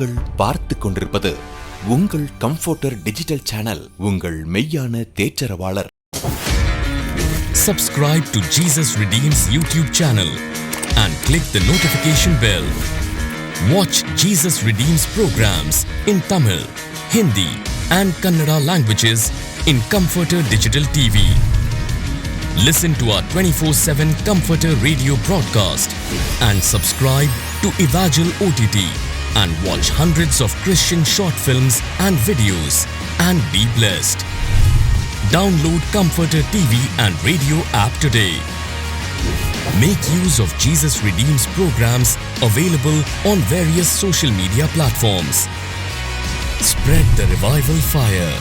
நீங்கள் பார்த்து கொண்டிருப்பது உங்கள் கம்ஃபர்டர் டிஜிட்டல் சேனல், உங்கள் மெய்யான தேற்றரவாளர். Subscribe to Jesus Redeems YouTube channel and click the notification bell. Watch Jesus Redeems programs in Tamil, Hindi and Kannada languages in Comforter Digital TV. Listen to our 24/7 Comforter radio broadcast and subscribe to Evangel OTT and watch hundreds of Christian short films and videos and be blessed. Download Comforter TV and radio app today. Make use of Jesus Redeems programs available on various social media platforms. Spread the revival fire.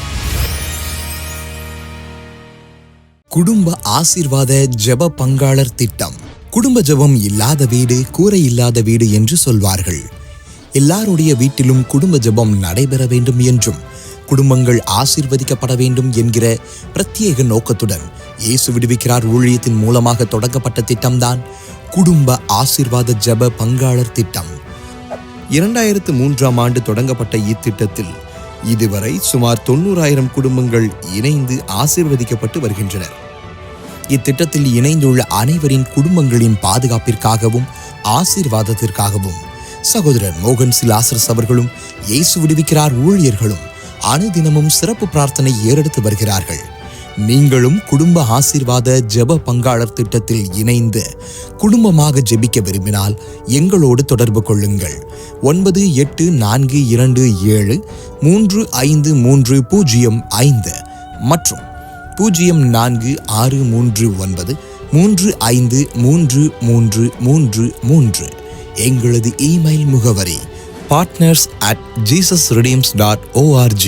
குடும்ப ஆசீர்வாத ஜெப பங்காளர் திட்டம். குடும்ப ஜெபம் இல்லாத வீடு கூரை இல்லாத வீடு என்று சொல்வார்கள். எல்லாருடைய வீட்டிலும் குடும்ப ஜெபம் நடைபெற வேண்டும் என்றும் குடும்பங்கள் ஆசீர்வதிக்கப்பட வேண்டும் என்கிற பிரத்யேக நோக்கத்துடன் இயேசு விடுவிக்கிறார் ஊழியத்தின் மூலமாக தொடங்கப்பட்ட திட்டம்தான் குடும்ப ஆசீர்வாத ஜெப பங்காளர் திட்டம். 2003ஆம் ஆண்டு தொடங்கப்பட்ட இத்திட்டத்தில் இதுவரை சுமார் 90,000 குடும்பங்கள் இணைந்து ஆசீர்வதிக்கப்பட்டு வருகின்றனர். இத்திட்டத்தில் இணைந்துள்ள அனைவரின் குடும்பங்களின் பாதுகாப்பிற்காகவும் ஆசீர்வாதத்திற்காகவும் சகோதரர் மோகன் சிலாசரஸ் அவர்களும் இயேசு விடுவிக்கிறார் ஊழியர்களும் அனுதினமும் சிறப்பு பிரார்த்தனை ஏறெடுத்து வருகிறார்கள். நீங்களும் குடும்ப ஆசீர்வாத ஜெப பங்காளர் திட்டத்தில் இணைந்து குடும்பமாக ஜெபிக்க விரும்பினால் எங்களோடு தொடர்பு கொள்ளுங்கள். 9842735305 மற்றும் 046339353333. எங்களது இமெயில் முகவரி partners@jesusredeems.org.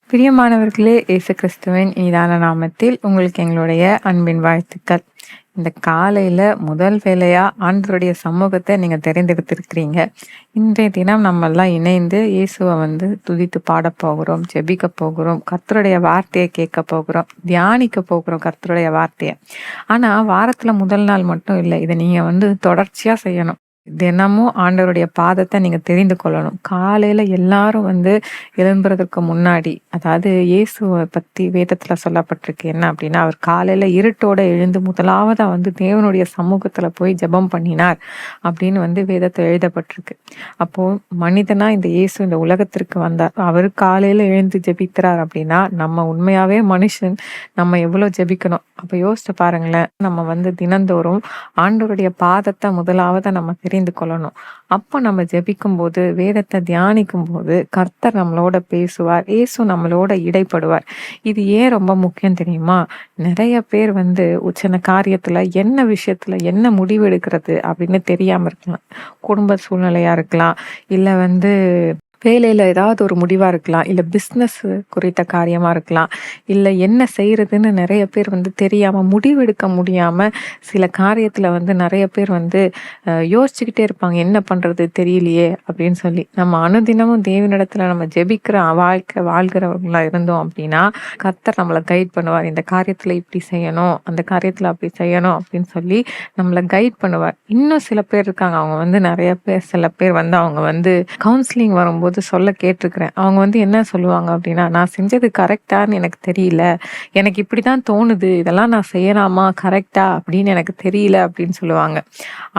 பிரியமானவர்களே, இயேசு கிறிஸ்துவின் இனிதான நாமத்தில் உங்களுக்கு எங்களுடைய அன்பின் வாழ்த்துக்கள். இந்த காலையில முதல் வேலையா ஆண்டவருடைய சமூகத்தை நீங்க தெரிந்தெடுத்திருக்கிறீங்க. இன்றைய தினம் நம்ம எல்லாம் இணைந்து இயேசுவை துதித்து பாட போகிறோம், ஜெபிக்க போகிறோம், கர்த்தருடைய வார்த்தையை கேட்க போகிறோம், தியானிக்க போகிறோம் கர்த்தருடைய வார்த்தையை. ஆனா வாரத்துல முதல் நாள் மட்டும் இல்லை, இதை நீங்க தொடர்ச்சியா செய்யணும். தினமும் ஆண்டவருடைய பாதத்தை நீங்க தெரிந்து கொள்ளணும். காலையில எல்லாரும் எழும்புறதுக்கு முன்னாடி, அதாவது இயேசுவை பத்தி வேதத்துல சொல்லப்பட்டிருக்கு என்ன அப்படின்னா, அவர் காலையில இருட்டோட எழுந்து முதலாவதா தேவனுடைய சமூகத்துல போய் ஜெபம் பண்ணினார் அப்படின்னு வேதத்துல எழுதப்பட்டிருக்கு. அப்போ மனிதனா இந்த இயேசு இந்த உலகத்திற்கு வந்தார், அவர் காலையில எழுந்து ஜெபிக்கிறார் அப்படின்னா நம்ம உண்மையாவே மனுஷன், நம்ம எவ்வளவு ஜெபிக்கணும். அப்ப யோசிச்சு பாருங்களேன். நம்ம தினந்தோறும் ஆண்டவருடைய பாதத்தை முதலாவதா நம்ம தெரிந்து கொள்ளணும். அப்போ நம்ம ஜெபிக்கும் போது, வேதத்தை தியானிக்கும் போது கர்த்தர் நம்மளோட பேசுவார், இயேசு நம்மளோட இடைப்படுவார். இது ஏன் ரொம்ப முக்கியம் தெரியுமா? நிறைய பேர் சின்ன காரியத்துல என்ன விஷயத்துல என்ன முடிவு எடுக்கிறது அப்படின்னு தெரியாம இருக்கலாம். குடும்ப சூழ்நிலையா இருக்கலாம், இல்ல வேலையில ஏதாவது ஒரு முடிவா இருக்கலாம், இல்ல பிஸ்னஸ் குறித்த காரியமா இருக்கலாம், இல்ல என்ன செய்யறதுன்னு நிறைய பேர் தெரியாம முடிவெடுக்க முடியாம சில காரியத்துல நிறைய பேர் யோசிச்சுக்கிட்டே இருப்பாங்க, என்ன பண்றது தெரியலையே அப்படின்னு சொல்லி. நம்ம அனுதினமும் தேவனிடத்துல நம்ம ஜெபிக்கிற வாழ்க்கை வாழ்கிறவங்களா இருந்தோம் அப்படின்னா கர்த்தர் நம்மளை கைட் பண்ணுவார். இந்த காரியத்துல இப்படி செய்யணும், அந்த காரியத்துல அப்படி செய்யணும் அப்படின்னு சொல்லி நம்மளை கைட் பண்ணுவார். இன்னும் சில பேர் இருக்காங்க, அவங்க நிறைய பேர் சில பேர் அவங்க கவுன்சிலிங் வரும்போது சொல்ல கேட்டிருக்கிறேன். அவங்க என்ன சொல்லுவாங்க அப்படின்னா, நான் செஞ்சது கரெக்டான்னு எனக்கு தெரியல, எனக்கு இப்படிதான் தோணுது, இதெல்லாம் நான் செய்யலாமா கரெக்டா அப்படின்னு எனக்கு தெரியல அப்படின்னு சொல்லுவாங்க.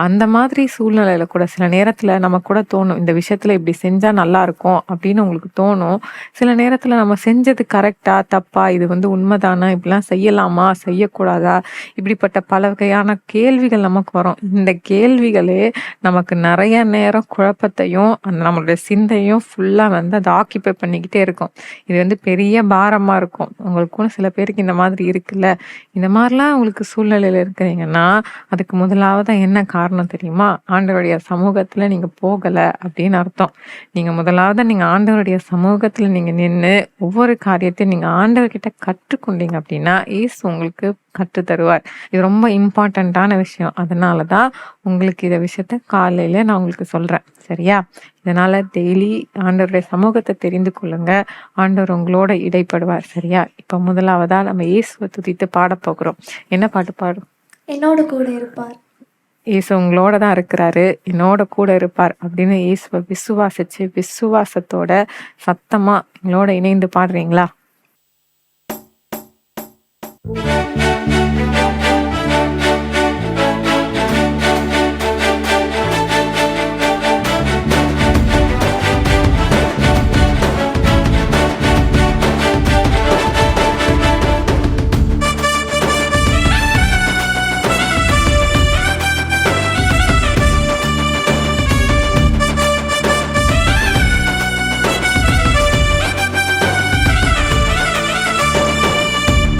அந்த மாதிரி சூழ்நிலையில கூட சில நேரத்துல நம்ம கூட தோணும், இந்த விஷயத்துல இப்படி செஞ்சா நல்லா இருக்கும் அப்படின்னு உங்களுக்கு தோணும். சில நேரத்துல நம்ம செஞ்சது கரெக்டா தப்பா, இது உண்மைதானா, இப்படிலாம் செய்யலாமா செய்யக்கூடாதா, இப்படிப்பட்ட பல வகையான கேள்விகள் நமக்கு வரும். இந்த கேள்விகளே நமக்கு நிறைய நேரம் குழப்பத்தையும் நம்மளுடைய சிந்தையும் ஃபுல்லா வந்து அதை ஆக்கிபை பண்ணிக்கிட்டே இருக்கும். இது வந்து பெரிய பாரமா இருக்கும். உங்களுக்கும் சில பேருக்கு இந்த மாதிரி இருக்குல்ல. இந்த மாதிரிலாம் உங்களுக்கு சூழ்நிலையில இருக்கிறீங்கன்னா, அதுக்கு முதலாவதா என்ன காரணம் தெரியுமா? ஆண்டவருடைய சமூகத்துல நீங்க போகல அப்படின்னு அர்த்தம். நீங்க ஆண்டவருடைய சமூகத்துல நீங்க நின்னு ஒவ்வொரு காரியத்தையும் நீங்க ஆண்டவர்கிட்ட கற்றுக்கொண்டீங்க அப்படின்னா, இயேசு உங்களுக்கு கற்று தருவார். இது ரொம்ப இம்பார்ட்டண்ட்டான விஷயம். அதனாலதான் உங்களுக்கு இந்த விஷயத்த காலையில நான் உங்களுக்கு சொல்றேன். சரியா? இதனால டெய்லி ஆண்டவருடைய சமூகத்தை தெரிந்து கொள்ளுங்க. ஆண்டவர் உங்களோட இடைப்படுவார். சரியா? இப்ப முதலாவதா நம்ம இயேசுவை துதித்து பாட போகிறோம். என்ன பாட்டு பாடும்? என்னோடு கூட இருப்பார். இயேசு உங்களோட தான் இருக்கிறாரு, என்னோட கூட இருப்பார் அப்படின்னு இயேசுவை விசுவாசிச்சு விசுவாசத்தோட சத்தமா எங்களோட இணைந்து பாடுறீங்களா?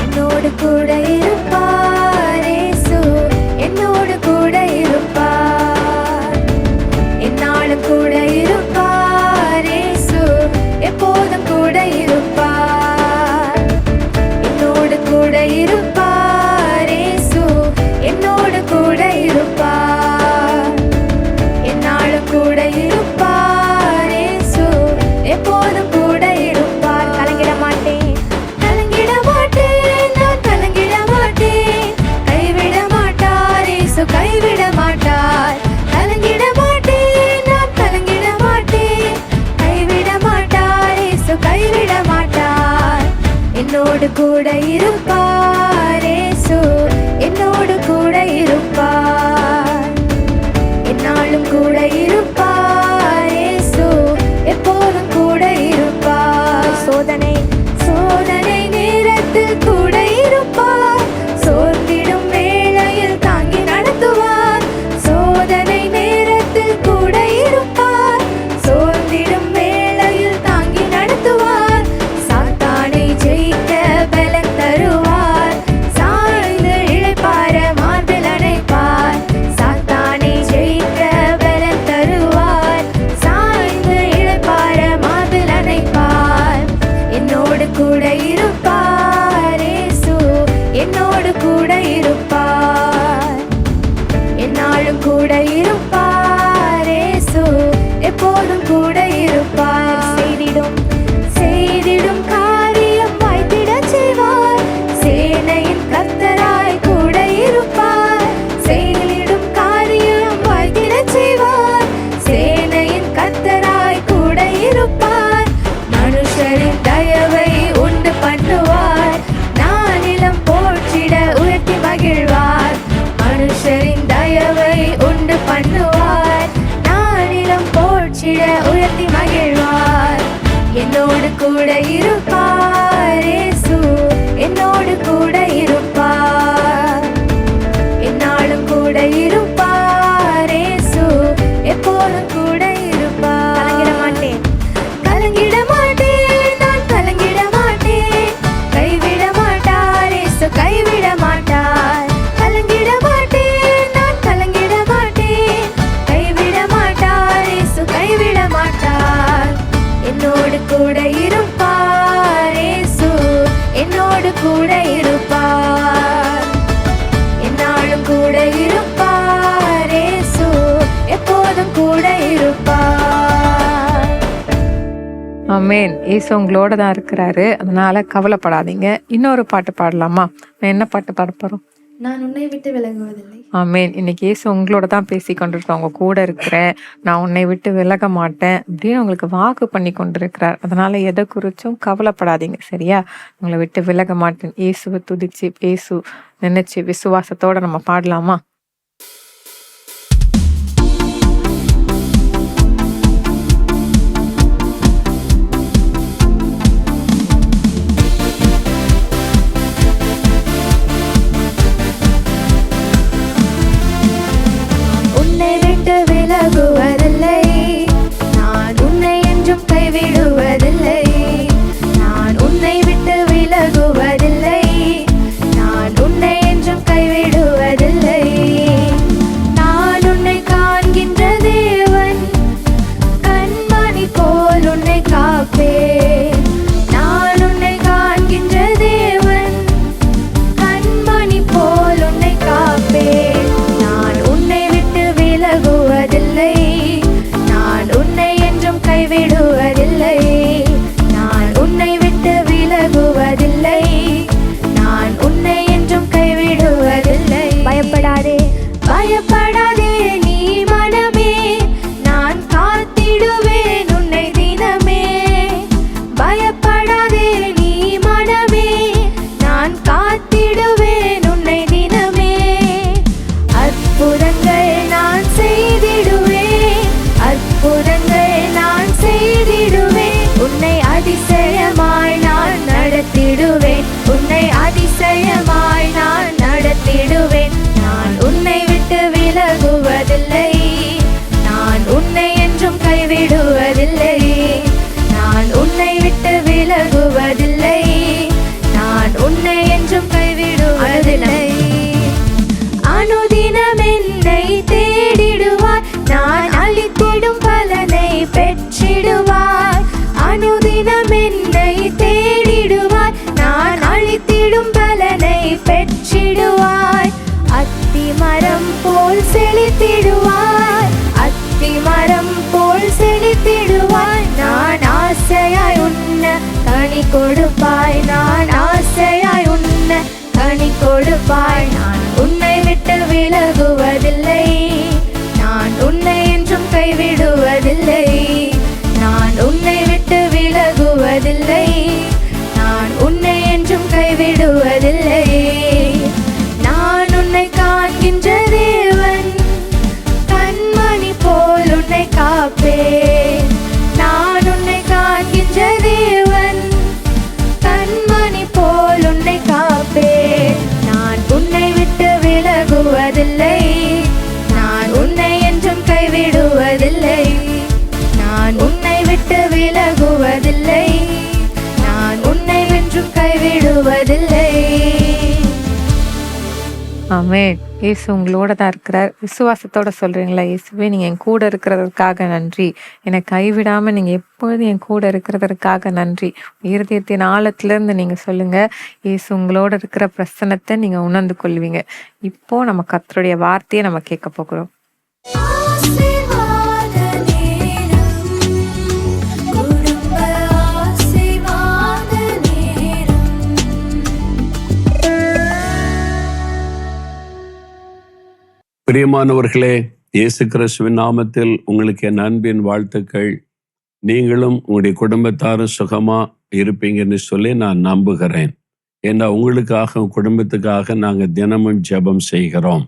என்னோடு கூட இருப்பார் இயேசு, என்னோடு கூட இருப்பார். என்னாலும் கூட இருப்பார் இயேசு, எப்போதும் கூட இருப்பார். என்னோடு கூட இருப்பார் இயேசு, என்னோடு கூட இருப்பார். என்னாலும் கூட இருப்பார் இயேசு, எப்போதும் கூட இருப்பார். கலங்கிட மாட்டேன், கலங்கிட மாட்டேன், நான் கலங்கிட மாட்டேன். கைவிட மாட்டார் இயேசு, கைவிட மாட்டார். கலங்கிட மாட்டேன், நான் கலங்கிட மாட்டேன். கைவிட மாட்டார் இயேசு, கைவிட மாட்டார். என்னோடு கூட இருப்பார் இயேசு, என்னோடு கூட இருப்பார். என்னாலும் கூட இருப்பார் இயேசு, எப்போதும் கூட இருப்பார். சோதனை நேரத்தில் கூட இருப்பார். சோர்ந்திடும் வேளையில் தாங்கி நடத்துவார். சோதனை நேரத்தில் கூட இருப்பார். சோர்ந்திடும் வேளையில் தாங்கி நடத்துவார். சாத்தானை ஜெயிக்க பலன் தருவார். சாய்ந்து இளைப்பாற மார்பில் அணைப்பார். சாத்தானை ஜெயிக்க பலன் தருவார். சாய்ந்து இளைப்பாற மார்பில் அணைப்பார். என்னோடு கூட இருப்பார் இயேசு, என்னோடு கூட இருப்பார். என்னாலும் கூட இருப்பார் இயேசு, எப்போதும் கூட இருப்பார். செய்திடும் காரியம் வாய்த்திடச் செய்வார். சேனையின் கர்த்தராய் கூட இருப்பார். செய்திடும் காரியம் வாய்த்திடச் செய்வார். சேனையின் கர்த்தராய் கூட இருப்பார். மனுஷரின் தயவை உண்டு பண்ணுவார். நானிலம் போற்றிட உயர்த்தி மகிழ்வார். மனுஷரின் தயவை உண்டு பண்ணுவார். நானிலம் போற்றிட உயர்த்தி மகிழ்வார். என்னோடு கூட இருப்பார் இயேசு, என்னோடு கூட இருப்பார். என்னாலும் கூட இருப்பார் இயேசு, எப்போதும் கூட இருப்பார். கலங்கிட மாட்டேன், கலங்கிட மாட்டேன், நான் கலங்கிட மாட்டேன். கைவிட மாட்டார் இயேசு, கைவிட மாட்டார். கலங்கிட மாட்டேன், நான் கலங்கிட மாட்டேன். கைவிட மாட்டார் இயேசு, கைவிட மாட்டார். என்னோடு கூட இருப்பார் இயேசு, என்னோடு கூட இருப்பார். என்னாலும் கூட இருப்பார் இயேசு, எப்போதும் கூட இருப்பார். ஆமென். இயேசு உங்களோட தான் இருக்கிறாரு. அதனால கவலைப்படாதீங்க. இன்னொரு பாட்டு பாடலாமா? நான் என்ன பாட்டு பாட போறோம்? நான் உன்னை விட்டு விலகுவதில்லை. ஆமென். இன்னைக்கு இயேசு உங்களோட தான் பேசி கொண்டிருக்கோம். உங்க கூட இருக்கிறேன், நான் உன்னை விட்டு விலக மாட்டேன் அப்படின்னு உங்களுக்கு வாக்கு பண்ணி கொண்டிருக்கிறார். அதனால எதை குறிச்சும் கவலைப்படாதீங்க. சரியா? உங்களை விட்டு விலக மாட்டேன். இயேசுவை துதிச்சு இயேசு நினைச்சு விசுவாசத்தோட நம்ம பாடலாமா? உன்னை விட்டு விலகுவதில்லை. நான் உன்னை என்றும் கைவிடுவதில்லை. நான் உன்னை காண்கின்ற தேவன், கண்மணி போல் உன்னை காப்பேன். நான் உன்னை காண்கின்ற தேவன், கண்மணி போல் உன்னை காப்பேன். நான் உன்னை விட்டு விலகுவதில்லை, நான் உன்னை என்றும் கைவிடுவதில்லை. நான் உன்னை விட்டு விலகுவதில்லை, நான் உன்னை என்றும் கைவிடுவதில்லை. ஆமென். இயேசு உங்களோட தான் இருக்கிறார். விசுவாசத்தோட சொல்றீங்களா, இயேசுவே நீங்க என் கூட இருக்கிறதற்காக நன்றி, என்னை கைவிடாம நீங்க எப்பொழுதும் என் கூட இருக்கிறதற்காக நன்றி. இருதயத்தின் ஆழத்துல இருந்து நீங்க சொல்லுங்க. இயேசு உங்களோட இருக்கிற பிரசன்னத்தை நீங்க உணர்ந்து கொள்வீங்க. இப்போ நம்ம கர்த்தருடைய வார்த்தையை நம்ம கேட்க போகிறோம். ஆசீர்வாத நேரம், குடும்ப ஆசீர்வாத நேரம். பிரியமானவர்களே, இயேசு கிறிஸ்துவின் நாமத்தில் உங்களுக்கு என் அன்பின் வாழ்த்துக்கள். நீங்களும் உங்களுடைய குடும்பத்தாரும் சுகமா இருப்பீங்கன்னு சொல்லி நான் நம்புகிறேன். ஏன்னா உங்களுக்காக குடும்பத்துக்காக நாங்கள் தினமும் ஜெபம் செய்கிறோம்.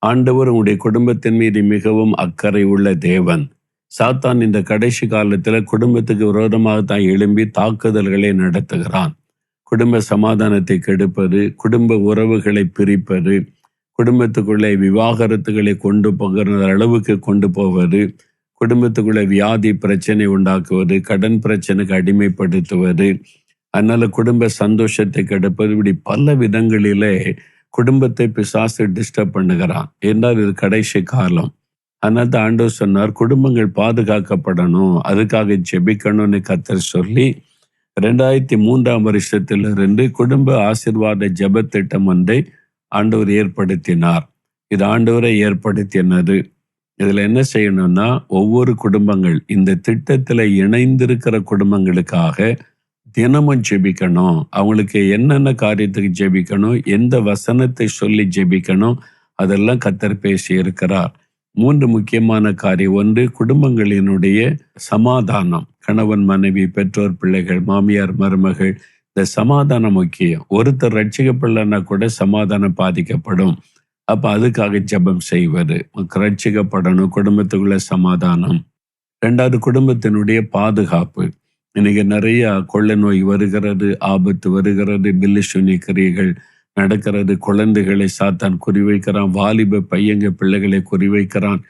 ஆண்டவர் உங்களுடைய குடும்பத்தின் மீது மிகவும் அக்கறை உள்ள தேவன். சாத்தான் இந்த கடைசி காலத்தில் குடும்பத்துக்கு விரோதமாக தான் எழும்பி தாக்குதல்களை நடத்துகிறான். குடும்ப சமாதானத்தை கெடுப்பது, குடும்ப உறவுகளை பிரிப்பது, குடும்பத்துக்குள்ளே விவாகரத்துகளை கொண்டு போகிற அளவுக்கு கொண்டு போவது, குடும்பத்துக்குள்ளே வியாதி பிரச்சனை உண்டாக்குவது, கடன் பிரச்சனைக்கு அடிமைப்படுத்துவது, அதனால குடும்ப சந்தோஷத்தை கெடுப்பது, இப்படி பல விதங்களிலே குடும்பத்தை பிசாசு டிஸ்டர்ப் பண்ணுகிறான். என்றால் இது கடைசி காலம். அதனால தான் ஆண்டவர் சொன்னார், குடும்பங்கள் பாதுகாக்கப்படணும், அதுக்காக ஜெபிக்கணும்னு கர்த்தர் சொல்லி 2003 வருஷத்திலிருந்து குடும்ப ஆசீர்வாத ஜெப திட்டம் ஒன்றை ஆண்டவர் ஏற்படுத்தினார். இது ஆண்டவரை ஏற்படுத்தினது. இதுல என்ன செய்யணும்னா, ஒவ்வொரு குடும்பங்கள் இந்த திட்டத்துல இணைந்திருக்கிற குடும்பங்களுக்காக தினமும் ஜெபிக்கணும். அவங்களுக்கு என்னென்ன காரியத்துக்கு ஜெபிக்கணும், எந்த வசனத்தை சொல்லி ஜெபிக்கணும், அதெல்லாம் கர்த்தர் பேசி இருக்கிறார். 3 முக்கியமான காரியம். ஒன்று, குடும்பங்களினுடைய சமாதானம், கணவன் மனைவி, பெற்றோர் பிள்ளைகள், மாமியார் மருமகள், இந்த சமாதானம் முக்கியம். ஒருத்தர் ரட்சிக்கப்படலைன்னா கூட சமாதானம் பாதிக்கப்படும். அப்ப அதுக்காக ஜெபம் செய்வது, ரட்சிக்கப்படணும், குடும்பத்துக்குள்ள சமாதானம். 2வது, குடும்பத்தினுடைய பாதுகாப்பு. இன்னைக்கு நிறைய கொள்ளை நோய் வருகிறது, ஆபத்து வருகிறது, பில்லி சூனிய கிரியைகள் நடக்கிறது, குழந்தைகளை சாத்தான் குறிவைக்கிறான், வாலிப பையங்க பிள்ளைகளை குறிவைக்கிறான்,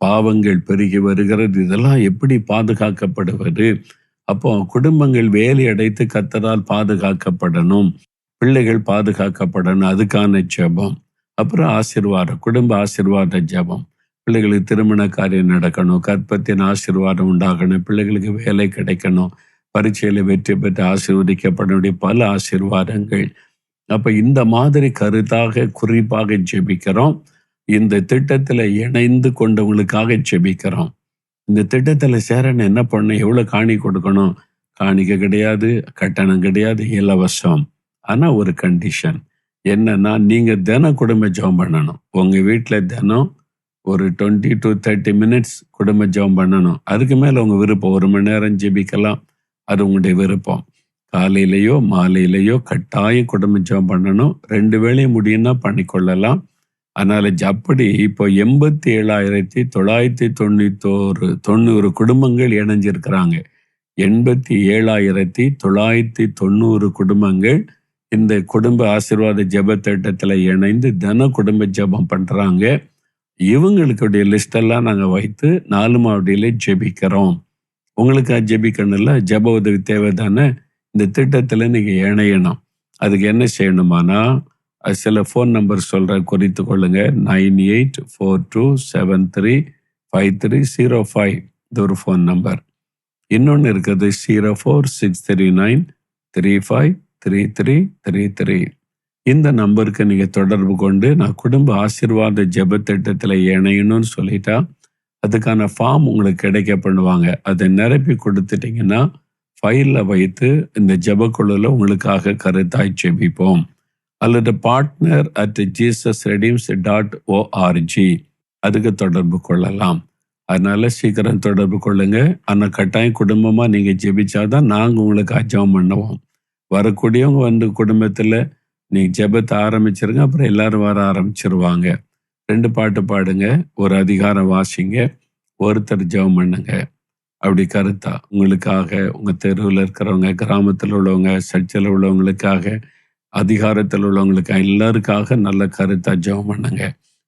பாவங்கள் பெருகி வருகிறது. இதெல்லாம் எப்படி பாதுகாக்கப்படுவது? அப்போ குடும்பங்கள் வேலை அடைத்து கர்த்தரால் பாதுகாக்கப்படணும், பிள்ளைகள் பாதுகாக்கப்படணும், அதுக்கான ஜெபம். அப்புறம் ஆசீர்வாதம், குடும்ப ஆசீர்வாத ஜெபம். பிள்ளைகளுக்கு திருமண காரியம் நடக்கணும், கற்பத்தின் ஆசீர்வாதம் உண்டாகணும், பிள்ளைகளுக்கு வேலை கிடைக்கணும், பரீட்சையில வெற்றி பெற்று ஆசீர்வதிக்கப்படக்கூடிய பல ஆசீர்வாதங்கள். அப்ப இந்த மாதிரி கருத்தாக குறிப்பாக ஜெபிக்கிறோம். இந்த திட்டத்துல இணைந்து கொண்டவங்களுக்காக ஜெபிக்கிறோம். இந்த திட்டத்துல சேரணும் என்ன பண்ணணும், எவ்வளவு காணி கொடுக்கணும்? காணிக்க கிடையாது, கட்டணம் கிடையாது, இலவசம். ஆனா ஒரு கண்டிஷன் என்னன்னா, நீங்க தினம் குடும்ப ஜெபம் பண்ணணும். உங்க வீட்டுல தினம் ஒரு 20 to 30 minutes குடும்ப ஜெபம் பண்ணணும். அதுக்கு மேல உங்க விருப்பம், 1 மணி நேரம் ஜெபிக்கலாம், அது உங்களுடைய விருப்பம். காலையிலையோ மாலையிலையோ கட்டாயம் குடும்ப ஜெபம் பண்ணணும். 2 வேளையும் முடியும்னா பண்ணிக்கொள்ளலாம். அதனால அப்படி இப்போ 87,990 குடும்பங்கள் இணைஞ்சிருக்கிறாங்க. 87,990 குடும்பங்கள் இந்த குடும்ப ஆசீர்வாத ஜெப திட்டத்துல இணைந்து தின குடும்ப ஜெபம் பண்றாங்க. இவங்களுடைய லிஸ்ட் எல்லாம் நாங்க வைத்து 4 மாவட்டியில ஜெபிக்கிறோம். உங்களுக்கு ஜெபிக்கணும்ல, ஜெப உதவி தேவை தானே? இந்த திட்டத்துல நீங்க இணையணும். அதுக்கு என்ன செய்யணுமானா, சில ஃபோன் நம்பர் சொல்ற, குறித்து கொள்ளுங்க. 9842735305. இது ஒரு ஃபோன் நம்பர். இன்னொன்னு இருக்குது 0463935333. இந்த நம்பருக்கு நீங்க தொடர்பு கொண்டு நான் குடும்ப ஆசீர்வாத ஜெப திட்டத்துல இணையணும்னு சொல்லிட்டா அதுக்கான ஃபார்ம் உங்களுக்கு கிடைக்க பண்ணுவாங்க. அதை நிரப்பி கொடுத்துட்டீங்கன்னா ஃபைல்ல வைத்து இந்த ஜெபக்குழுல உங்களுக்காக கருத்தாய் ஜெபிப்போம். அல்லது partner@jesusredeems.org அதுக்கு தொடர்பு கொள்ளலாம். அதனால சீக்கிரம் தொடர்பு கொள்ளுங்க. ஆனா கட்டாயம் குடும்பமா நீங்க ஜெபிச்சாதான் நாங்க உங்களுக்கு ஜெபம் பண்ணுவோம். வரக்கூடியவங்க வந்து குடும்பத்துல நீங்க ஜெபத்தை ஆரம்பிச்சிருங்க, அப்புறம் எல்லாரும் வர ஆரம்பிச்சிருவாங்க. 2 பாட்டு பாடுங்க, ஒரு அதிகாரம் வாசிங்க, ஒருத்தர் ஜெபம் பண்ணுங்க. அப்படி கருத்தா உங்களுக்காக, உங்க தெருவில் இருக்கிறவங்க, கிராமத்தில் உள்ளவங்க, சர்ச்சில் உள்ளவங்களுக்காக, அதிகாரத்தில் உள்ளவங்களுக்கு எல்லாருக்காக நல்ல கருத்தா ஜெபம் பண்ணுங்க.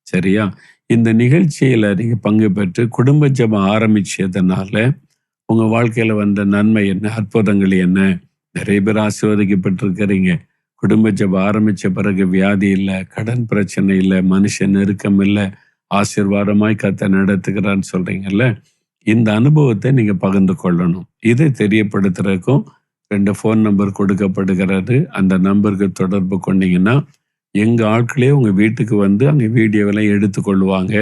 சரியா? இந்த நிகழ்ச்சியில நீங்க பங்கு பெற்று குடும்ப ஜெபம் ஆரம்பிச்சதுனால உங்க வாழ்க்கையில வந்த நன்மை என்ன, அற்புதங்கள் என்ன? நிறைய பேர் ஆசீர்வதிக்கப்பட்டிருக்கிறீங்க. குடும்ப ஜெபம் ஆரம்பிச்ச பிறகு வியாதி இல்லை, கடன் பிரச்சனை இல்லை, மனுஷன் நெருக்கம் இல்லை, ஆசீர்வாதமாய் கர்த்தர் நடத்துகிறான்னு சொல்றீங்கல்ல. இந்த அனுபவத்தை நீங்க பகிர்ந்து கொள்ளணும். இதை தெரியப்படுத்துறதுக்கும் 2 ஃபோன் நம்பர் கொடுக்கப்படுகிறது. அந்த நம்பருக்கு தொடர்பு கொண்டீங்கன்னா எங்க ஆட்களே உங்க வீட்டுக்கு வந்து அங்க வீடியோவெல்லாம் எடுத்துக்கொள்வாங்க.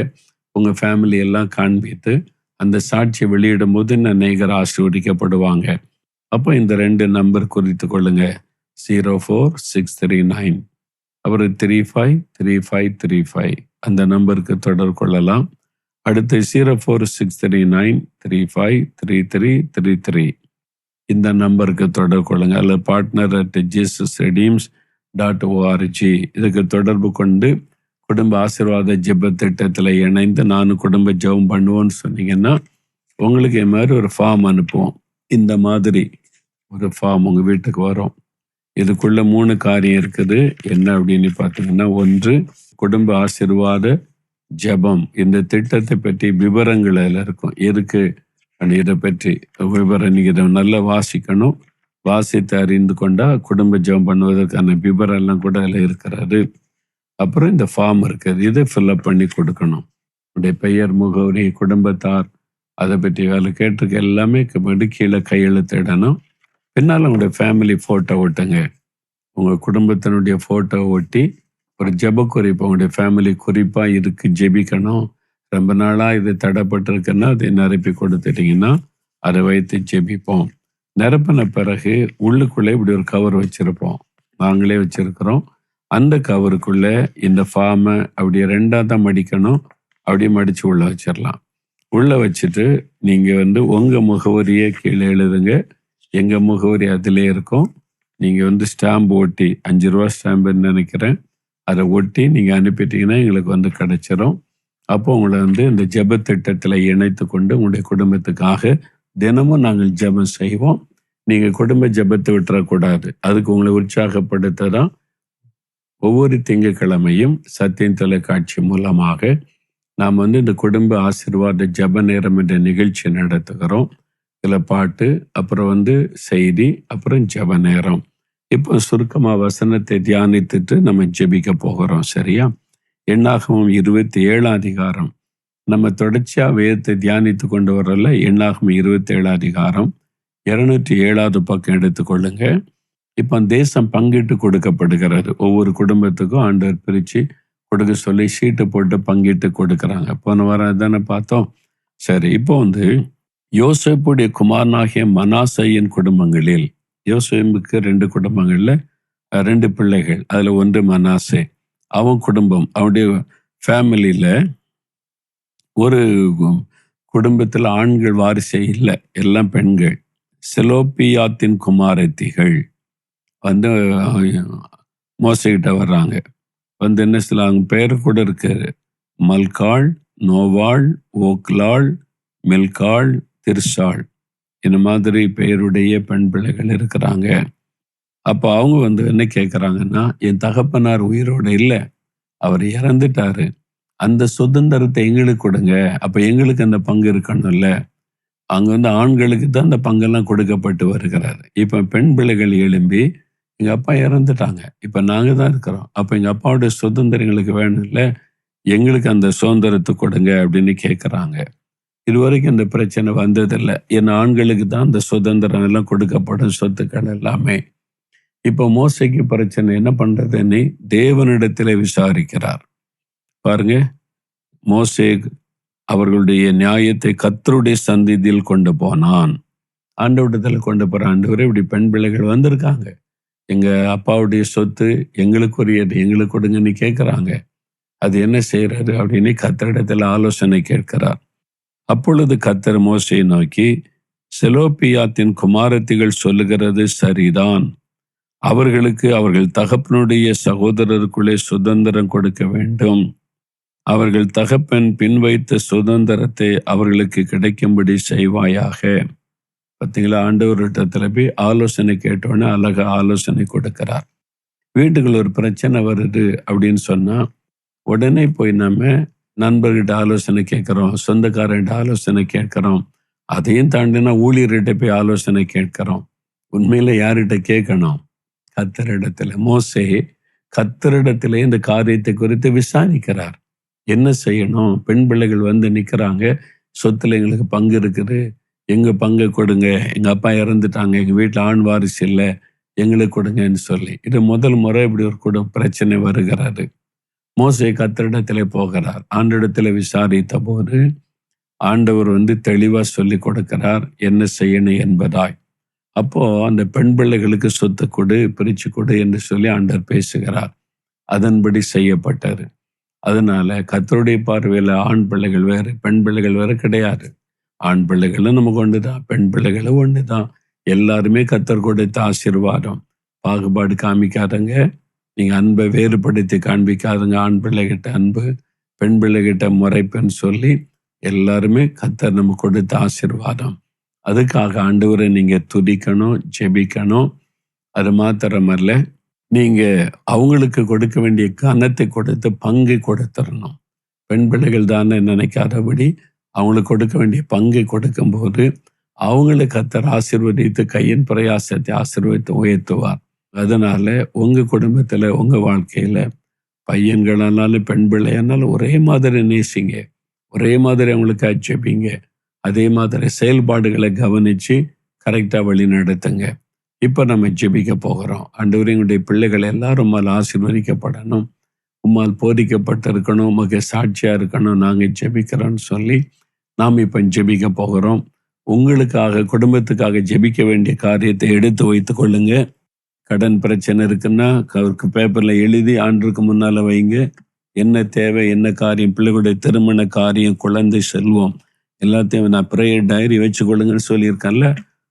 உங்க ஃபேமிலி எல்லாம் காண்பித்து அந்த சாட்சியை வெளியிடும் போது அநேகர் ஆசீர்வதிக்கப்படுவாங்க. அப்போ இந்த 2 நம்பர் குறித்து கொள்ளுங்க. 04639 அப்புறம் 353535 அந்த நம்பருக்கு தொடர்பு கொள்ளலாம். அடுத்து 04639 353333 இந்த நம்பருக்கு தொடர்பு கொள்ளுங்க. அல்லது partner@jesusredeems.org இதுக்கு தொடர்பு கொண்டு குடும்ப ஆசீர்வாத ஜெப திட்டத்தில் இணைந்து நானும் குடும்ப ஜெபம் பண்ணுவோன்னு சொன்னீங்கன்னா உங்களுக்கு இது மாதிரி ஒரு ஃபார்ம் அனுப்புவோம். இந்த மாதிரி ஒரு ஃபார்ம் உங்க வீட்டுக்கு வரும். இதுக்குள்ள 3 காரியம் இருக்குது. என்ன அப்படின்னு பார்த்தீங்கன்னா, 1 குடும்ப ஆசீர்வாத ஜெபம். இந்த திட்டத்தை பற்றி விவரங்கள் அதில் இருக்கும். இருக்கு இதை பற்றி விவரம் நீங்க இதை நல்லா வாசிக்கணும். வாசித்து அறிந்து கொண்டா குடும்ப ஜெபம் பண்ணுவதற்கான விவரம் எல்லாம் கூட அதில் இருக்கிறது. அப்புறம் இந்த ஃபார்ம் இருக்குது, இதை ஃபில்அப் பண்ணி கொடுக்கணும். உடைய பெயர், முகவரி, குடும்பத்தார், அதை பற்றி வேலை கேட்டிருக்க எல்லாமே கீழே கையெழுத்திடணும். பின்னால் உங்களுடைய ஃபேமிலி ஃபோட்டோ ஒட்டுங்க. உங்கள் குடும்பத்தினுடைய ஃபோட்டோ ஒட்டி ஒரு ஜெப குறிப்பு, உங்களுடைய ஃபேமிலி குறிப்பாக இதுக்கு ஜெபிக்கணும், ரொம்ப நாளாக இது தடைப்பட்டிருக்குன்னா அதை நிரப்பி கொடுத்துட்டிங்கன்னா அதை வைத்து ஜெபிப்போம். நிரப்பின பிறகு உள்ளுக்குள்ளே இப்படி ஒரு கவர் வச்சுருப்போம், நாங்களே வச்சுருக்கிறோம். அந்த கவருக்குள்ளே இந்த ஃபார்மை அப்படியே 2ஆக தான் மடிக்கணும். அப்படியே மடித்து உள்ளே வச்சிடலாம். உள்ளே வச்சுட்டு நீங்கள் உங்கள் முகவரியே கீழே எழுதுங்க. எங்கள் முகவரி அதிலே இருக்கும். நீங்கள் ஸ்டாம்பு ஒட்டி, 5 ரூபா ஸ்டாம்புன்னு நினைக்கிறேன், அதை ஒட்டி நீங்கள் அனுப்பிட்டீங்கன்னா எங்களுக்கு கிடைச்சிரும். அப்போ உங்களை இந்த ஜெப திட்டத்தில் இணைத்து கொண்டு உங்களுடைய குடும்பத்துக்காக தினமும் நாங்கள் ஜெபம் செய்வோம். நீங்கள் குடும்ப ஜெபத்தை விட்டுறக்கூடாது. அதுக்கு உங்களை உற்சாகப்படுத்த தான் ஒவ்வொரு திங்கட்கிழமையும் சத்தியம் தொலைக்காட்சி மூலமாக நாம் இந்த குடும்ப ஆசீர்வாத ஜெப நேரம் என்ற நிகழ்ச்சி நடத்துகிறோம். இதில் பாட்டு, அப்புறம் செய்தி, அப்புறம் ஜெப நேரம். இப்போ சுருக்கமாக வசனத்தை தியானித்துட்டு நம்ம ஜெபிக்க போகிறோம். சரியா? எண்ணாகமம் 27 அதிகாரம். நம்ம தொடர்ச்சியாக வேதத்தை தியானித்து கொண்டு வரல. எண்ணாகமம் 27 அதிகாரம் 207வது பக்கம் எடுத்துக்கொள்ளுங்க. இப்போ தேசம் பங்கிட்டு கொடுக்கப்படுகிறது. ஒவ்வொரு குடும்பத்துக்கும் ஆண்டவர் பிரித்து கொடுக்க சொல்லி சீட்டு போட்டு பங்கிட்டு கொடுக்குறாங்க. போன வாரம் தானே பார்த்தோம். சரி, இப்போ யோசேப்புடைய குமாரனாகிய மனாசையின் குடும்பங்களில், யோசேப்புக்கு 2 குடும்பங்களில் 2 பிள்ளைகள், அதில் 1 மனாசே. அவன் குடும்பம், அவனுடைய ஃபேமிலியில் ஒரு குடும்பத்தில் ஆண்கள் வாரிசே இல்லை, எல்லாம் பெண்கள். செலோப்பியாத்தின் குமாரத்திகள் மோசைகிட்ட வர்றாங்க. என்ன சில அவங்க பேர் கூட இருக்கு, மல்காள், நோவாள், ஓக்லாள், மெல்காள், திர்சாள், இந்த மாதிரி பெயருடைய பெண் பிள்ளைகள் இருக்கிறாங்க. அப்போ அவங்க என்ன கேட்குறாங்கன்னா, என் தகப்பனார் உயிரோடு இல்லை, அவர் இறந்துட்டாரு, அந்த சுதந்திரத்தை எங்களுக்கு கொடுங்க, அப்போ எங்களுக்கு அந்த பங்கு இருக்கணும்ல. அங்கே ஆண்களுக்கு தான் அந்த பங்கெல்லாம் கொடுக்கப்பட்டு வருகிறாரு. இப்போ பெண் பிள்ளைகள் எழும்பி, எங்கள் அப்பா இறந்துட்டாங்க, இப்போ நாங்கள் தான் இருக்கிறோம், அப்போ எங்கள் அப்பாவுடைய சுதந்திரம் எங்களுக்கு வேணும் இல்லை, எங்களுக்கு அந்த சுதந்திரத்தை கொடுங்க அப்படின்னு கேட்குறாங்க. இதுவரைக்கும் இந்த பிரச்சனை வந்ததில்லை. ஏன்னா ஆண்களுக்கு தான் அந்த சுதந்திரம் எல்லாம் கொடுக்கப்படும், சொத்துக்கள் எல்லாமே. இப்போ மோசைக்கு பிரச்சனை, என்ன பண்றதுன்னு தேவனிடத்தில் விசாரிக்கிறார். பாருங்க, மோசே அவர்களுடைய நியாயத்தை கர்த்தருடைய சந்நிதியில் கொண்டு போனான். ஆண்டவரிடத்தில் கொண்டு போற, ஆண்டவரே இப்படி பெண் பிள்ளைகள் வந்திருக்காங்க, எங்க அப்பாவுடைய சொத்து எங்களுக்குரியது, எங்களுக்கு கொடுங்கன்னு கேட்குறாங்க, அது என்ன செய்யறது அப்படின்னு கர்த்தரிடத்தில் ஆலோசனை கேட்கிறார். அப்பொழுது கர்த்தர் மோசையை நோக்கி, செலோப்பியாத்தின் குமாரத்திகள் சொல்லுகிறது சரிதான், அவர்களுக்கு அவர்கள் தகப்பனுடைய சகோதரருக்குள்ளே சுதந்திரம் கொடுக்க வேண்டும். அவர்கள் தகப்பன் பின்வைத்த சுதந்திரத்தை அவர்களுக்கு கிடைக்கும்படி செய்வாயாக. பார்த்தீங்களா, ஆண்டவரிடத்துல போய் ஆலோசனை கேட்டோன்னே அழகா ஆலோசனை கொடுக்கிறார். வீட்டுக்குள்ள ஒரு பிரச்சனை வருது அப்படின்னு சொன்னா உடனே போய் நம்ம நண்பர்கிட்ட ஆலோசனை கேட்கிறோம், சொந்தக்காரர்கிட்ட ஆலோசனை கேட்கிறோம், அதையும் தாண்டினா ஊழியர்கிட்ட போய் ஆலோசனை கேட்கிறோம். உண்மையில யார்கிட்ட கேட்கணும்? கர்த்தரிடத்துல. மோசே கர்த்தரிடத்திலே இந்த காரியத்தை குறித்து விசாரிக்கிறார். என்ன செய்யணும்? பெண் பிள்ளைகள் வந்து நிக்கிறாங்க, சொத்துல எங்களுக்கு பங்கு இருக்குது, எங்க பங்கை கொடுங்க, எங்க அப்பா இறந்துட்டாங்க, எங்க வீட்டுல ஆண் வாரிசு இல்லை, எங்களுக்கு கொடுங்கன்னு சொல்லி. இது முதல் முறை இப்படி ஒரு பிரச்சனை வருகிறது. மோசே கர்த்தரிடத்திலே போகிறார். ஆண்டவரிடத்திலே விசாரித்த போது ஆண்டவர் தெளிவா சொல்லி கொடுக்கிறார் என்ன செய்யணும் என்பதாய். அப்போ அந்த பெண் பிள்ளைகளுக்கு சொத்து கொடு, பிரிச்சு கொடு என்று சொல்லி ஆண்டவர் பேசுகிறார். அதன்படி செய்யப்பட்டது. அதனால கர்த்தருடைய பார்வையில ஆண் பிள்ளைகள் வேறு, பெண் பிள்ளைகள் வேறு கிடையாது. ஆண் பிள்ளைகளும் நமக்கு ஒண்ணுதான், பெண் பிள்ளைகளும் ஒண்ணுதான். எல்லாருமே கர்த்தர் கொடுத்த ஆசீர்வாதம். பாகுபாடு காமிக்காதங்க, நீங்க அன்பை வேறுபடுத்தி காண்பிக்காதங்க. ஆண் பிள்ளைகிட்ட அன்பு, பெண் பிள்ளைகிட்ட முறைப்புன்னு சொல்லி எல்லாருமே கர்த்தர் நம்ம கொடுத்த ஆசீர்வாதம். அதுக்காக ஆண்டவரை நீங்க துதிக்கணும், ஜெபிக்கணும். அது மாத்திரமல்ல, நீங்க அவங்களுக்கு கொடுக்க வேண்டிய கனத்தை கொடுத்து பங்கை கொடுத்துடணும். பெண் பிள்ளைகள் தானே நினைக்காதபடி அவங்களுக்கு கொடுக்க வேண்டிய பங்கை கொடுக்கும் போது அவங்களை கர்த்தர் ஆசீர்வதித்து கையின் பிரயாசத்தை ஆசீர்வதித்து உயர்த்துவார். அதனால உங்க குடும்பத்துல, உங்க வாழ்க்கையில பையன்களானாலும் பெண் பிள்ளையானாலும் ஒரே மாதிரி நேசிங்க, ஒரே மாதிரி அவங்களுக்கு ஜெபிங்க, அதே மாதிரி செயல்பாடுகளை கவனிச்சு கரெக்டா வழி நடத்துங்க. இப்ப நம்ம ஜெபிக்க போகிறோம். ஆண்டவரே, எங்களுடைய பிள்ளைகள் எல்லாரும் உம்மால் ஆசீர்வதிக்கப்படணும், உம்மால் போதிக்கப்பட்டிருக்கணும், உமக்கு சாட்சியா இருக்கணும், நாங்க ஜெபிக்கிறோம்னு சொல்லி நாம் இப்ப ஜெபிக்க போகிறோம். உங்களுக்காக, குடும்பத்துக்காக ஜெபிக்க வேண்டிய காரியத்தை எடுத்து வைத்துக் கொள்ளுங்க. கடன் பிரச்சனை இருக்குன்னா அவருக்கு பேப்பர்ல எழுதி ஆண்டுக்கு முன்னால வைங்க. என்ன தேவை, என்ன காரியம், பிள்ளைகளுடைய திருமண காரியம், குழந்தை செல்வம், எல்லாத்தையும் நான் ப்ரேயர் டைரி வச்சு கொள்ளுங்கன்னு சொல்லியிருக்கேன்ல,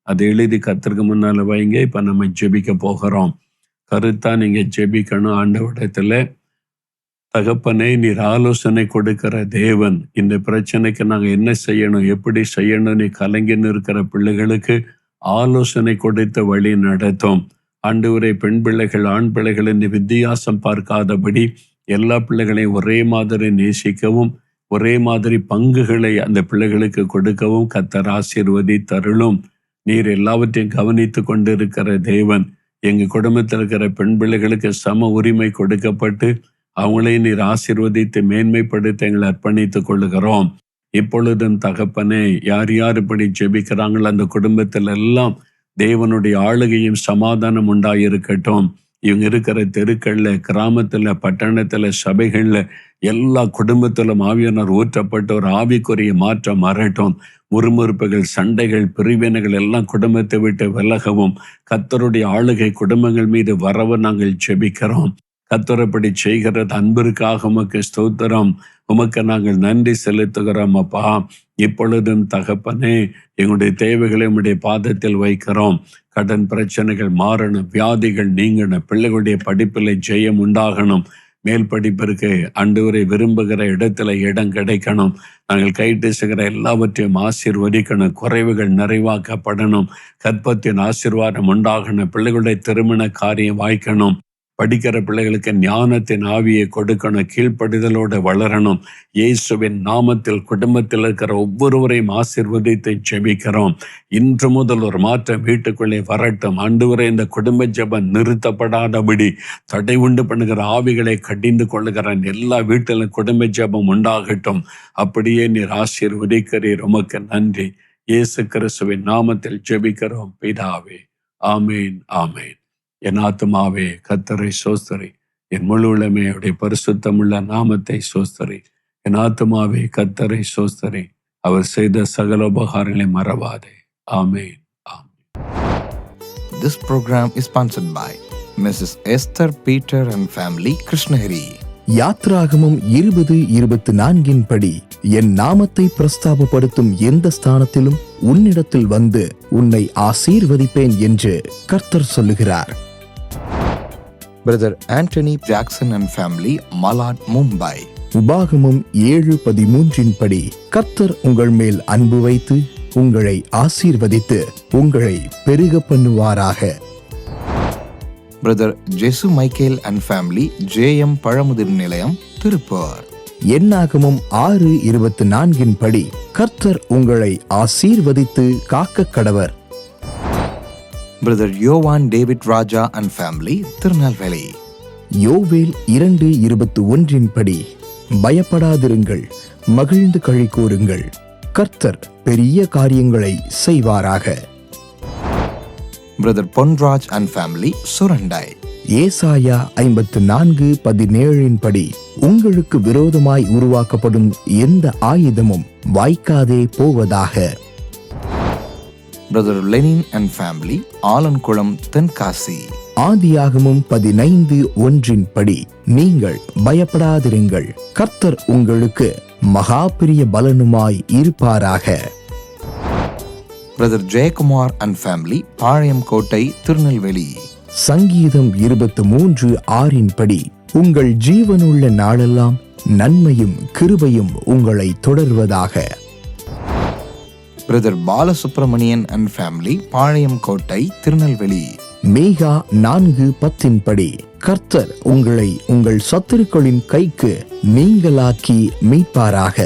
அதை எழுதி கர்த்தருக்கு முன்னால வைங்க. இப்ப நம்ம ஜெபிக்க போகிறோம். கருத்தா நீங்க ஜெபிக்கணும். ஆண்டவரிடத்துல, தகப்பனே, நீர் ஆலோசனை கொடுக்கிற தேவன், இந்த பிரச்சனைக்கு நாங்க என்ன செய்யணும், எப்படி செய்யணும், நீ கலங்கின்னு இருக்கிற பிள்ளைகளுக்கு ஆலோசனை கொடுத்த வழி நடத்தும். ஆண்டவரே, பெண் பிள்ளைகள் ஆண் பிள்ளைகள் இந்த வித்தியாசம் பார்க்காதபடி எல்லா பிள்ளைகளையும் ஒரே மாதிரி நேசிக்கவும், ஒரே மாதிரி பங்குகளை அந்த பிள்ளைகளுக்கு கொடுக்கவும் கர்த்தர் ஆசீர்வதி தருளும். நீர் எல்லாவற்றையும் கவனித்து கொண்டிருக்கிற தேவன். எங்க குடும்பத்தில் இருக்கிற பெண் பிள்ளைகளுக்கு சம உரிமை கொடுக்கப்பட்டு அவங்களையும் நீர் ஆசீர்வதித்து மேன்மைப்படுத்த எங்களை அர்ப்பணித்துக் கொள்ளுகிறோம். இப்பொழுதும் தகப்பனே, யார் யார் இப்படி ஜெபிக்கிறாங்களோ அந்த குடும்பத்தில் எல்லாம் தேவனுடைய ஆளுகையும் சமாதானம் உண்டாயிருக்கட்டும். இவங்க இருக்கிற தெருக்கள்ல, கிராமத்துல, பட்டணத்துல, சபைகள்ல, எல்லா குடும்பத்திலும் ஆவியானவர் ஊற்றப்பட்ட ஒரு ஆவிக்குரிய மாற்றம் வரட்டும். முறுமுறுப்புகள், சண்டைகள், பிரிவினைகள் எல்லாம் குடும்பத்தை விட்டு விலகவும் கர்த்தருடைய ஆளுகை குடும்பங்கள் மீது வரவும் நாங்கள் ஜெபிக்கிறோம். கர்த்தரப்படி செய்கிறது அன்பிற்காக உமக்கு ஸ்தோத்திரம். உமக்கு நாங்கள் நன்றி செலுத்துகிறோம் அப்பா. இப்பொழுதும் தகப்பனே, எங்களுடைய தேவைகளை உம்முடைய பாதத்தில் வைக்கிறோம். கடன் பிரச்சனைகள் மாறணும், வியாதிகள் நீங்கணும், பிள்ளைகளுடைய படிப்பில் ஜெயம் உண்டாகணும், மேல் படிப்பிற்கு ஆண்டவரை விரும்புகிற இடத்துல இடம் கிடைக்கணும், நாங்கள் கைட்டுசுகிற எல்லாவற்றையும் ஆசீர்வதிக்கணும், குறைவுகள் நிறைவாக்கப்படணும், கற்பத்தின் ஆசீர்வாதம் உண்டாகணும், பிள்ளைகளுடைய திருமண காரியம் வாய்க்கணும், படிக்கிற பிள்ளைகளுக்கு ஞானத்தின் ஆவியை கொடுக்கணும், கீழ்ப்படிதலோடு வளரணும். இயேசுவின் நாமத்தில் குடும்பத்தில் இருக்கிற ஒவ்வொருவரையும் ஆசீர்வதித்து ஜெபிக்கிறோம். இன்று முதல் ஒரு மாற்றம் வீட்டுக்குள்ளே வரட்டும். ஆண்டவரே, இந்த குடும்ப ஜெபம் நிறுத்தப்படாதபடி தடை உண்டு பண்ணுகிற ஆவிகளை கடிந்து கொள்ளுகிறேன். எல்லா வீட்டிலும் குடும்ப ஜெபம் உண்டாகட்டும். அப்படியே நீர் ஆசீர்வதிக்கிறீர். உமக்கு நன்றி. இயேசு கிறிஸ்துவின் நாமத்தில் ஜெபிக்கிறோம் பிதாவே. ஆமேன், ஆமேன். என் ஆத்துமாவே கர்த்தரை சோஸ்தரி, என் முழு உள்ளமே அவருடைய பரிசுத்தமுள்ள நாமத்தை சோஸ்தரி. என் ஆத்துமாவே கர்த்தரை சோஸ்தரி, அவர் செய்த சகல உபகாரங்களை மறவாதே. ஆமேன், ஆமேன். This program is sponsored by Mrs. Esther Peter and family, Krishnagiri. யாத்ராகமம் 20:24 படி என் நாமத்தை பிரஸ்தாபப்படுத்தும் எந்த ஸ்தானத்திலும் உன்னிடத்தில் வந்து உன்னை ஆசீர்வதிப்பேன் என்று கர்த்தர் சொல்லுகிறார். Brother Antony Jackson and family, Malad, Mumbai. உபாகமம் 7:13 படி, கர்த்தர் உங்கள் மேல் அன்பு வைத்து உங்களை ஆசீர்வதித்து உங்களை பெருக பண்ணுவாராக. Brother Jesu Michael and family, JM Pazhamudhir Nilayam, Tiruppur. எண்ணாகமம் 6:24 படி, கர்த்தர் உங்களை ஆசீர்வதித்து காக்க கடவர். Brother Yovan David Raja and family, Tirunelveli. யோவேல் 2:21 படி, பயப்படாதிருங்கள், மகிழ்ந்து களி கூறுங்கள், கர்த்தர் பெரிய காரியங்களை செய்வாராக. Brother Ponraj and family, Surandai. ஏசாயா 54:17 படி, உங்களுக்கு விரோதமாய் உருவாக்கப்படும் எந்த ஆயுதமும் வாய்க்காதே போவதாக. Brother Lenin and family, Alangulam, Tenkasi. ஆதியாகமம் 15:1 படி, நீங்கள் பயப்படாதிருங்கள், கர்த்தர் உங்களுக்கு மகா பெரிய பலனுமாய் இருப்பாராக. பிரதர் ஜெயக்குமார் அண்ட் ஃபேமிலி, பாளையம் கோட்டை, திருநெல்வேலி. சங்கீதம் 23:6 படி, உங்கள் ஜீவனுள்ள நாளெல்லாம் நன்மையும் கிருபையும் உங்களை தொடர்வதாக. பிரதர் பாலசுப்ரமணியன் அண்ட் ஃபேமிலி, பாளையம் கோட்டை, திருநெல்வேலி. மேகா 4:10 படி, கர்த்தர் உங்களை உங்கள் சத்துருக்களின் கைக்கு நீங்களாக்கி மீட்பாராக.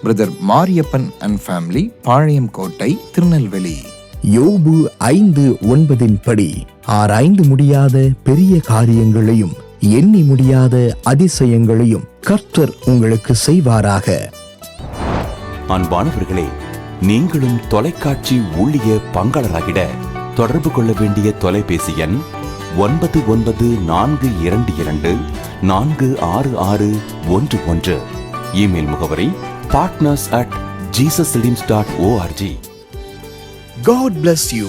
பிரதர் மாரியப்பன் அண்ட் ஃபேமிலி, பாளையம் கோட்டை, திருநெல்வேலி. யோபு 5:9 படி, ஆராய்ந்து முடியாத பெரிய காரியங்களையும் எண்ணி முடியாத அதிசயங்களையும் கர்த்தர் உங்களுக்கு செய்வாராக. அன்பானவர்களே, நீங்களும் தொலைக்காட்சி ஊழிய பங்காளராகிட தொடர்பு கொள்ள வேண்டிய தொலைபேசி எண் 9942246611. இமெயில் முகவரி partners@jesusredeems.org. God bless you.